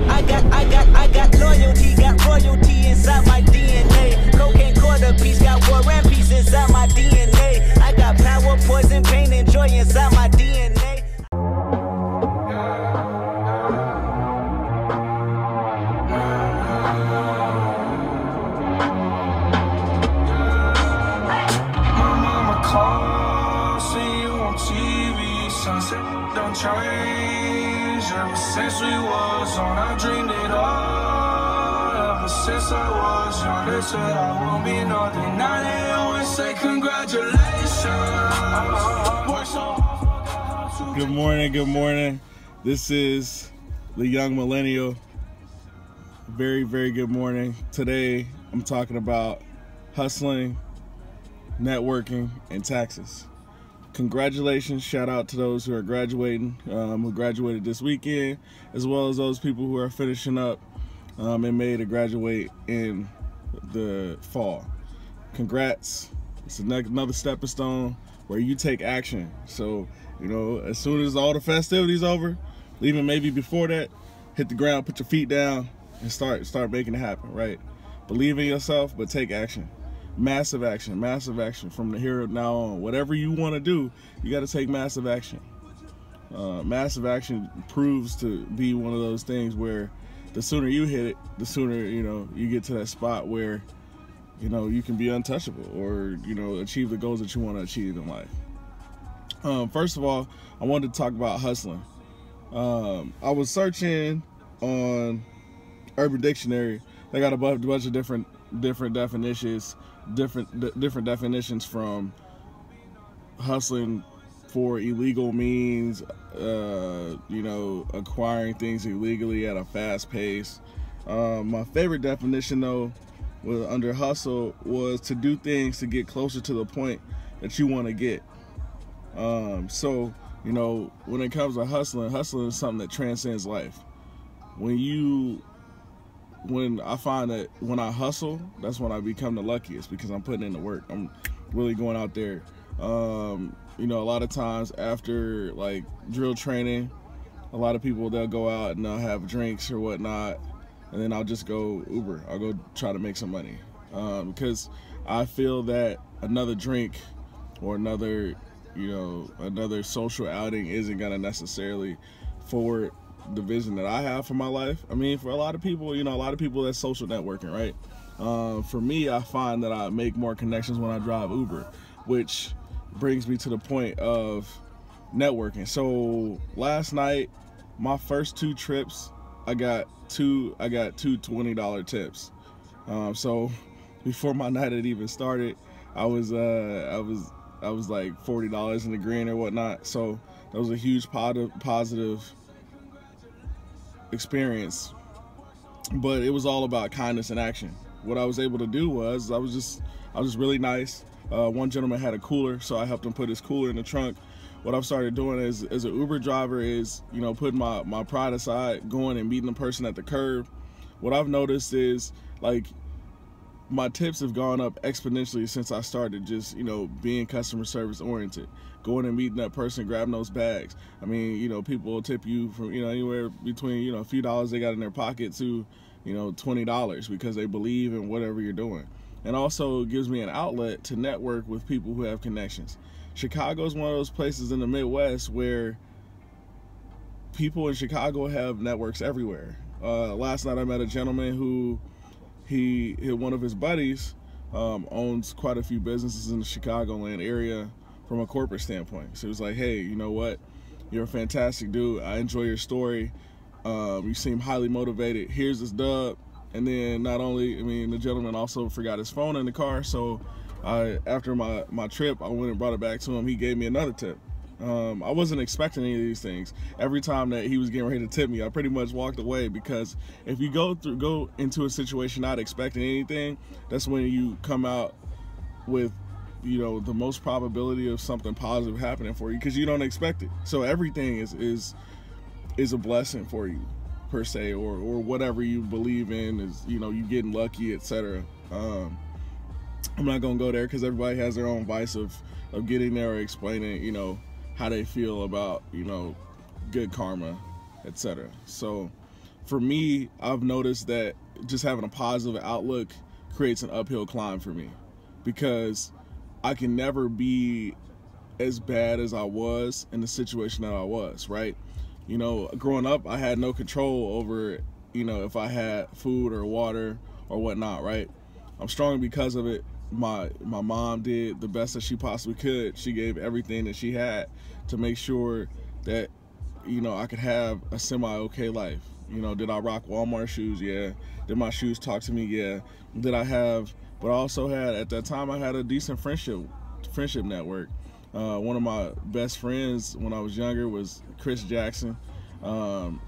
I got loyalty, got royalty inside my DNA. Cocaine quarter piece, got war and peace inside my DNA. I got power, poison, pain, and joy inside my DNA. Don't change. Ever since we was on, I dreamed it all. Ever since I was young, they said I will be nothing. Now they always say congratulations. Good morning, good morning. This is the Young Millennial. Very, very good morning. Today, I'm talking about hustling, networking, and taxes. Congratulations, shout out to those who are graduating, who graduated this weekend, as well as those people who are finishing up in May to graduate in the fall. Congrats, it's another stepping stone where you take action. So, you know, as soon as all the festivities over, even maybe before that, hit the ground, put your feet down, and start making it happen, right? Believe in yourself, but take action. Massive action from the here now on. Whatever you want to do, you got to take massive action. Massive action proves to be one of those things where the sooner you hit it, the sooner, you know, you get to that spot where, you know, you can be untouchable or, you know, achieve the goals that you want to achieve in life. First of all, I wanted to talk about hustling. I was searching on Urban Dictionary. They got a bunch of different definitions. Different definitions from hustling for illegal means, you know, acquiring things illegally at a fast pace. My favorite definition, though, under hustle was to do things to get closer to the point that you want to get. So, you know, when it comes to hustling is something that transcends life. When I find that when I hustle, that's when I become the luckiest because I'm putting in the work. I'm really going out there. You know, a lot of times after like drill training, a lot of people, they'll go out and they'll have drinks or whatnot, and then I'll just go Uber. I'll go try to make some money because I feel that another drink or another social outing isn't gonna necessarily forward the vision that I have for my life. I mean, for a lot of people, you know, a lot of people, that's social networking, right? For me, I find that I make more connections when I drive Uber, which brings me to the point of networking. So last night, my first 2 trips, I got two $20 tips. So before my night had even started, I was like $40 in the green or whatnot. So that was a huge positive experience, but it was all about kindness and action. What I was able to do was I was just really nice. One gentleman had a cooler, so I helped him put his cooler in the trunk. What I've started doing as an Uber driver is, you know, putting my pride aside, going and meeting the person at the curb. What I've noticed is, like, my tips have gone up exponentially since I started just, you know, being customer service oriented. Going and meeting that person, grabbing those bags. I mean, you know, people will tip you from, you know, anywhere between, you know, a few dollars they got in their pocket to, you know, $20 because they believe in whatever you're doing. And also gives me an outlet to network with people who have connections. Chicago is one of those places in the Midwest where people in Chicago have networks everywhere. Last night I met a gentleman who one of his buddies owns quite a few businesses in the Chicagoland area from a corporate standpoint. So he was like, hey, you know what? You're a fantastic dude. I enjoy your story. You seem highly motivated. Here's this dub. And then not only, I mean, the gentleman also forgot his phone in the car. So after my trip, I went and brought it back to him. He gave me another tip. I wasn't expecting any of these things. Every time that he was getting ready to tip me, I pretty much walked away, because if you go into a situation not expecting anything, that's when you come out with, you know, the most probability of something positive happening for you, because you don't expect it. So everything is a blessing for you, per se, or whatever you believe in is, you know, you getting lucky, etc. I'm not gonna go there because everybody has their own vice of getting there or explaining, you know, how they feel about, you know, good karma, etc. So for me, I've noticed that just having a positive outlook creates an uphill climb for me, because I can never be as bad as I was in the situation that I was, right? You know, growing up, I had no control over, you know, if I had food or water or whatnot, right? I'm strong because of it. My mom did the best that she possibly could. She gave everything that she had to make sure that, you know, I could have a semi-okay life. You know, did I rock Walmart shoes? Yeah. Did my shoes talk to me? Yeah. Did I have, but I also had, at that time, I had a decent friendship network. One of my best friends when I was younger was Chris Jackson.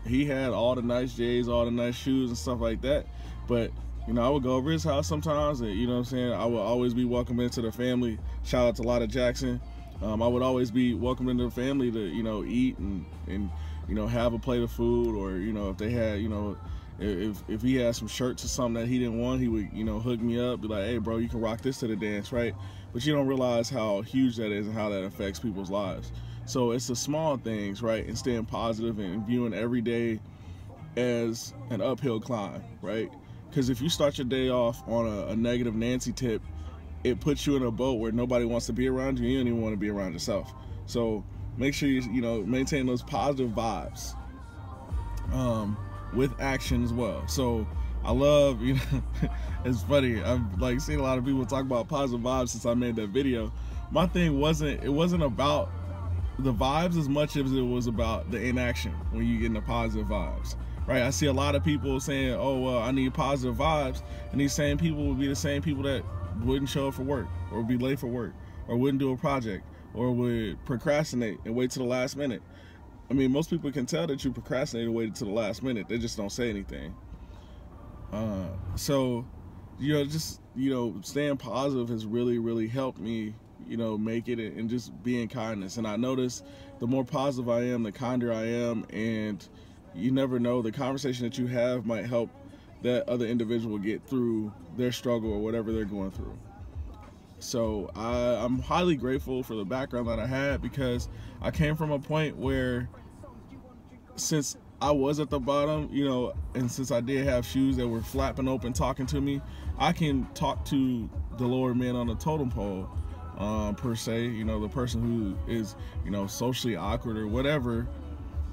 He had all the nice J's, all the nice shoes and stuff like that. But, you know, I would go over his house sometimes, and, you know what I'm saying, I would always be welcomed into the family. Shout out to Lotta Jackson. I would always be welcomed into the family to, you know, eat and you know, have a plate of food, or, you know, if they had, you know, if he had some shirts or something that he didn't want, he would, you know, hook me up, be like, hey, bro, you can rock this to the dance, right? But you don't realize how huge that is and how that affects people's lives. So it's the small things, right? And staying positive and viewing every day as an uphill climb, right? Because if you start your day off on a negative Nancy tip, it puts you in a boat where nobody wants to be around you. You don't even want to be around yourself. So make sure you know, maintain those positive vibes with action as well. So I love, you know, it's funny, I've like seen a lot of people talk about positive vibes since I made that video. My thing wasn't about the vibes as much as it was about the inaction when you get into positive vibes, right? I see a lot of people saying, oh, well, I need positive vibes, and these same people would be the same people that wouldn't show up for work, or be late for work, or wouldn't do a project, or would procrastinate and wait till the last minute. I mean, most people can tell that you procrastinated and waited till the last minute. They just don't say anything. So, you know, just, you know, staying positive has really, really helped me, you know, make it, and just being kindness. And I notice the more positive I am, the kinder I am, and you never know, the conversation that you have might help that other individual get through their struggle or whatever they're going through. So I'm highly grateful for the background that I had, because I came from a point where, since I was at the bottom, you know, and since I did have shoes that were flapping open talking to me, I can talk to the lower men on the totem pole, per se, you know, the person who is, you know, socially awkward or whatever,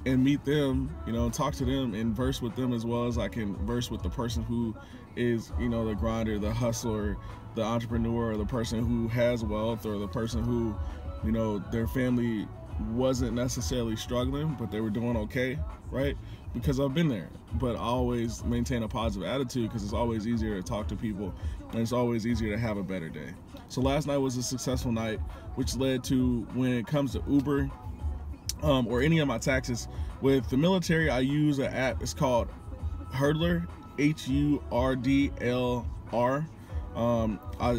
and meet them, you know, talk to them and verse with them, as well as I can verse with the person who is, you know, the grinder, the hustler, the entrepreneur, or the person who has wealth, or the person who, you know, their family wasn't necessarily struggling, but they were doing okay, right? Because I've been there. But I always maintain a positive attitude, because it's always easier to talk to people, and it's always easier to have a better day. So last night was a successful night, which led to, when it comes to Uber, or any of my taxes, with the military, I use an app. It's called Hurdler, Hurdlr.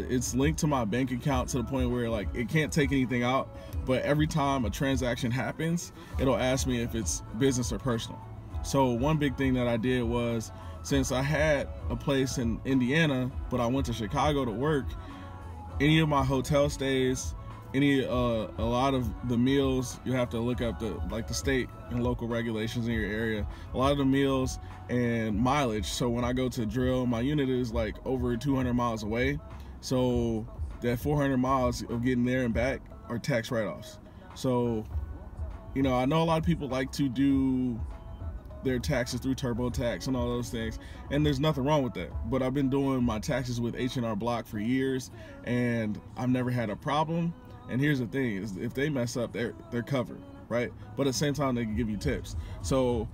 It's linked to my bank account to the point where, like, it can't take anything out, but every time a transaction happens, it'll ask me if it's business or personal. So one big thing that I did was, since I had a place in Indiana, but I went to Chicago to work, any of my hotel stays, a lot of the meals, you have to look up the state and local regulations in your area. A lot of the meals and mileage. So when I go to drill, my unit is like over 200 miles away. So that 400 miles of getting there and back are tax write-offs. So, you know, I know a lot of people like to do their taxes through TurboTax and all those things, and there's nothing wrong with that. But I've been doing my taxes with H&R Block for years, and I've never had a problem. And here's the thing, is if they mess up, they're covered, right? But at the same time, they can give you tips. So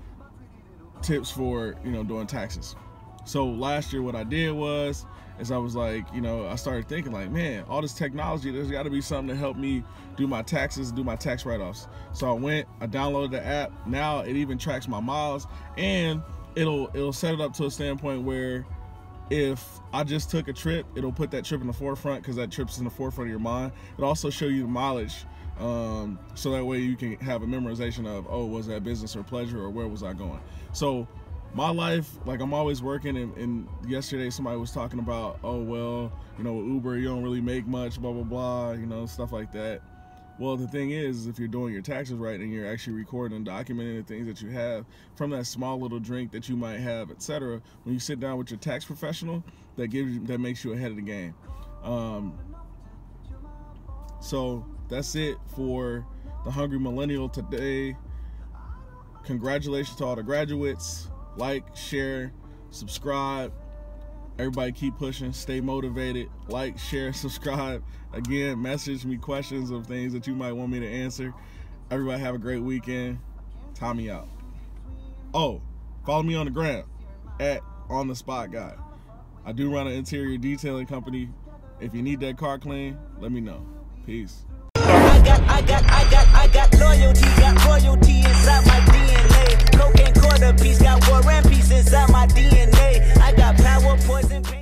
tips for, you know, doing taxes. So last year what I did was, I was like, you know, I started thinking like, man, all this technology, there's got to be something to help me do my taxes, do my tax write-offs. So I downloaded the app. Now it even tracks my miles, and it'll set it up to a standpoint where if I just took a trip, it'll put that trip in the forefront, because that trip's in the forefront of your mind. It'll also show you the mileage, so that way you can have a memorization of, oh, was that business or pleasure, or where was I going? So my life, like, I'm always working, and yesterday somebody was talking about, oh, well, you know, Uber, you don't really make much, blah, blah, blah, you know, stuff like that. Well, the thing is, if you're doing your taxes right and you're actually recording and documenting the things that you have from that small little drink that you might have, etc., when you sit down with your tax professional, that makes you ahead of the game. So that's it for the Hungry Millennial today. Congratulations to all the graduates. Like, share, subscribe. Everybody keep pushing, stay motivated. Like, share, subscribe. Again, message me questions of things that you might want me to answer. Everybody have a great weekend. Tommy out. Oh, follow me on the gram at On The Spot Guy. I do run an interior detailing company. If you need that car clean, let me know. Peace. I got loyalty, got royalty inside my DNA. Cocaine quarter piece, got war and peace inside my DNA. I got power, poison, pain.